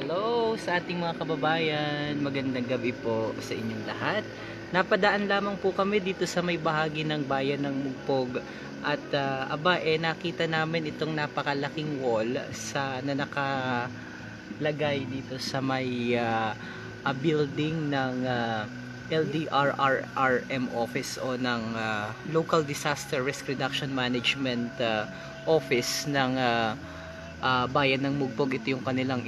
Hello sa ating mga kababayan, magandang gabi po sa inyong lahat. Napadaan lamang po kami dito sa may bahagi ng bayan ng Mugpog at nakita namin itong napakalaking wall na nakalagay dito sa may building ng LDRRRM office o ng Local Disaster Risk Reduction Management office ng bayan ng Mugpog. Ito yung kanilang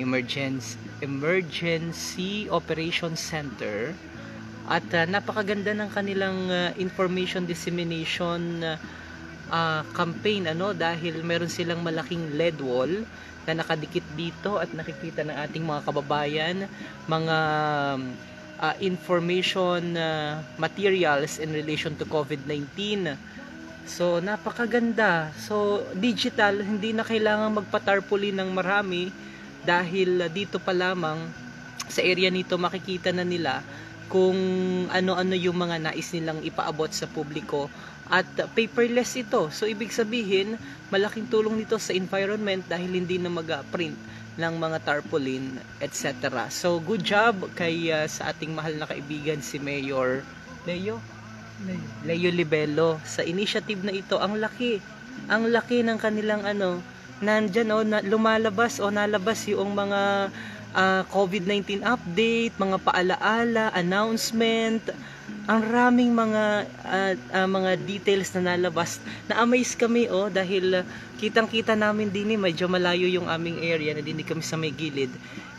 emergency operations center at napakaganda ng kanilang information dissemination campaign dahil meron silang malaking LED wall na nakadikit dito at nakikita ng ating mga kababayan mga information materials in relation to COVID-19. So napakaganda. So digital, hindi na kailangan magpa-tarpaulin ng marami dahil dito pa lamang sa area nito makikita na nila kung ano-ano yung mga nais nilang ipaabot sa publiko at paperless ito. So ibig sabihin, malaking tulong nito sa environment dahil hindi na mag-print ng mga tarpaulin, etc. So good job kay sa ating mahal na kaibigan si Mayor Leo Libelo sa initiative na ito. Ang laki ng kanilang nandyan nalabas yung mga COVID-19 update, mga paalaala, announcement. Ang raming mga details na nalabas. Na-amaze kami dahil kitang-kita namin din medyo malayo yung aming area na din kami sa may gilid.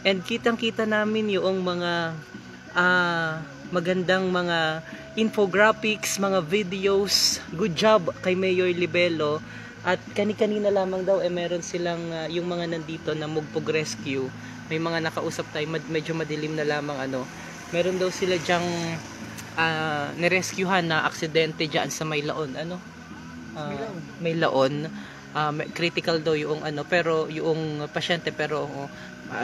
And kitang-kita namin yung mga magandang mga infographics, mga videos. Good job kay Mayor Libelo. At kani-kanina lamang daw meron silang yung mga nandito na Mugpog Rescue. May mga nakausap tayo, medyo madilim na lamang meron daw sila diyang nirescuehan na aksidente diyan sa may laon. May laon. Critical daw yung pero yung pasyente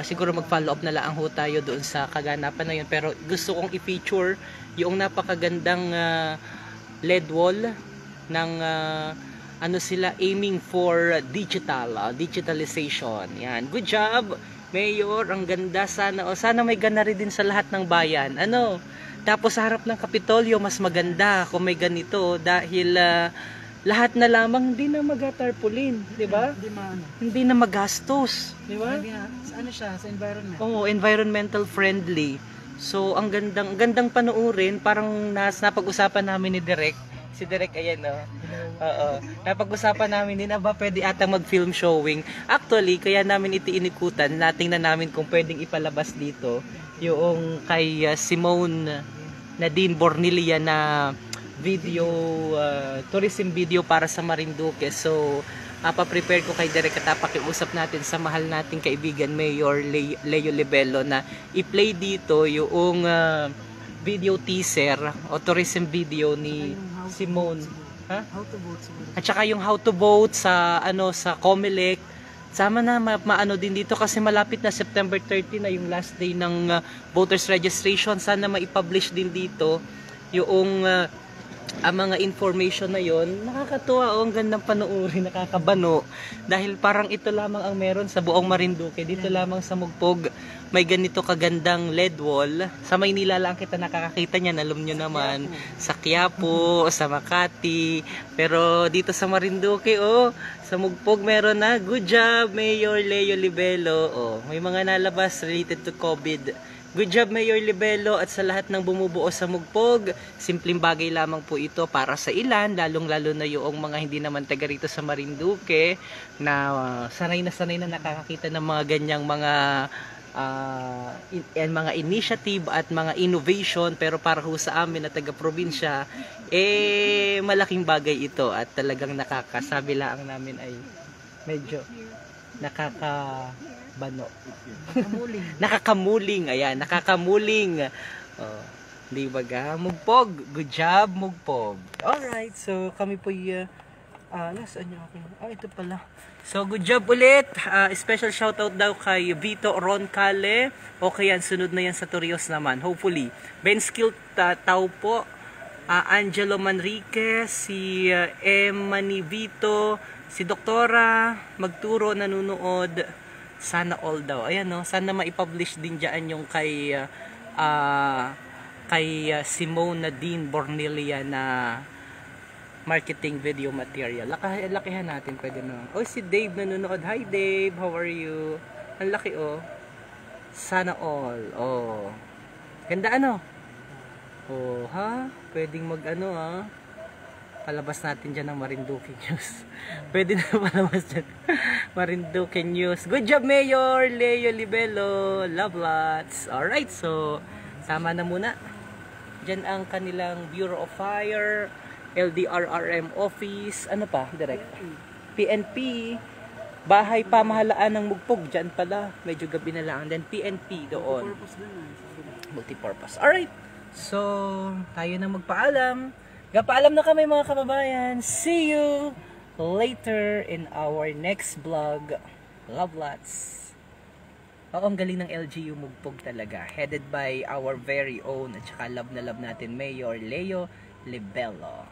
siguro mag-follow up na lang ho tayo doon sa kaganapan na yun. Pero gusto kong i-feature yung napakagandang LED wall ng sila aiming for digitalization. Yan. Good job, Mayor. Ang ganda. Sana may gana rin din sa lahat ng bayan. Tapos sa harap ng Kapitolyo, mas maganda kung may ganito dahil lahat na lamang hindi na mag-tarpaulin, di ba? Hindi na magastos, di ba? Siya sa environment. Environmental friendly. So ang gandang panoorin, parang napag-usapan namin ni Direk. Si Direk ayan napag-usapan namin din ba pwede atang mag-film showing. Actually, kaya namin itiinikutan, natingnan namin kung pwedeng ipalabas dito yung kay Simone Nadine Bornilia na video, tourism video para sa Marinduque. So paprepare ko kay Derek at pakiusap natin sa mahal nating kaibigan Mayor Leo Libelo na i-play dito yung video teaser o tourism video ni Simone. How to vote siguro. At saka yung how to vote sa sa Comelec. Sama na maano din dito kasi malapit na September 30 na yung last day ng voters registration. Sana maipublish din dito yung ang mga information na yon. Nakakatuwa ang gandang panoorin, nakakabano dahil parang ito lamang ang meron sa buong Marinduque. Dito lamang sa Mugpog may ganito kagandang LED wall. Sa Maynila lang kita nakakakita niyan, alam nyo naman, sa Quiapo, sa Makati, pero dito sa Marinduque sa Mugpog meron na. Good job, Mayor Leo Libelo. May mga nalabas related to COVID. Good job, Mayor Libelo, at sa lahat ng bumubuo sa Mugpog. Simpleng bagay lamang po ito para sa ilan, lalong-lalo na yung mga hindi naman taga rito sa Marinduque na sanay na nakakakita ng mga ganyang mga initiative at mga innovation. Pero para ho sa amin na taga-probinsya, malaking bagay ito at talagang nakakasabi lang namin ay medyo nakakabano. Nakakamuling. Ayan, nakakamuling. Di ba ga? Mugpog. Good job, Mugpog. Alright, so kami po nasaan niyo ako? Ito pala. So, good job ulit. Special shoutout daw kay Vito Roncale. Okay yan, sunod na yan sa Torrijos naman. Hopefully. Ben Skill Tao po. Angelo Manriquez, si Emani Vito, si Doktora Magturo nanonood, Sana all daw. Ayan no, sana maipublish din diyan yung kay Simone Nadine Bornelia na marketing video material. Lakihan natin pwede na. Oh, si Dave nanonood. Hi Dave, how are you? Ang laki oh. Sana all. Oh. Ganda ano? Oh, ha? Pwedeng mag ano ha? Palabas natin dyan ng Marinduque News. Pwede na palabas dyan. Marinduque News. Good job, Mayor Leo Libelo. Love lots. Alright, so tama na muna. Dyan ang kanilang Bureau of Fire, LDRRM office, ano pa? Direct. PNP, Bahay Pamahalaan ng Mugpog. Dyan pala. Medyo gabi na lang. Then PNP doon. Multipurpose. Alright. So, tayo na magpaalam. Paalam na kami mga kababayan. See you later in our next vlog. Love lots. Oo, ang galing ng LGU Mugpog talaga. Headed by our very own at saka love na love natin Mayor Leo Libelo.